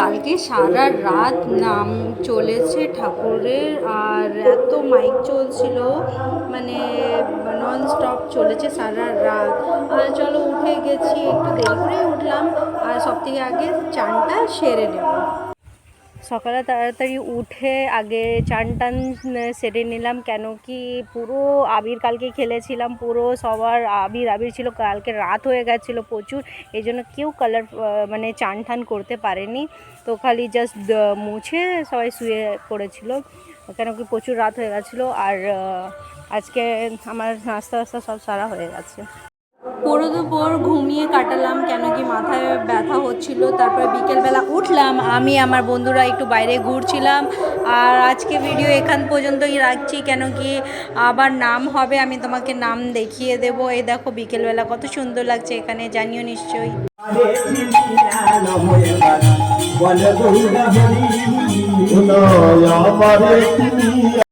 কালকে সারা রাত নাম চলেছে ঠাকুরের, আর এত মাইক চলছিল, মানে নন স্টপ চলেছে সারা রাত। আর চলো উঠে গেছি, একটু দেরি করেই উঠলাম, আর সব থেকে আগে চানটা সেরে নেব। সকালে তাড়াতাড়ি উঠে আগে চান টান সেরে নিলাম, কেন কি পুরো আবির কালকে খেলেছিলাম, পুরো সবার আবির আবির ছিল, কালকে রাত হয়ে গেছিলো প্রচুর, এই জন্য কেউ কালার মানে চান টান করতে পারেনি। তো খালি জাস্ট মুছে সবাই শুয়ে পড়েছিল, কেন কি প্রচুর রাত হয়ে গেছিলো। আর আজকে আমার নাস্তা টাস্তা সব সারা হয়ে গেছে। পুরো দুপুর ঘুমিয়ে কাটালাম, কেন কি মাথায় ব্যথা হচ্ছিল। তারপরে বিকেলবেলা উঠলাম, আমি আমার বন্ধুরা একটু বাইরে ঘুরছিলাম। আর আজকে ভিডিও এখান পর্যন্তই রাখছি, কেন কি আবার নাম হবে, আমি তোমাকে নাম দেখিয়ে দেব। এই দেখো বিকেলবেলা কত সুন্দর লাগছে এখানে, জানিও নিশ্চয়ই।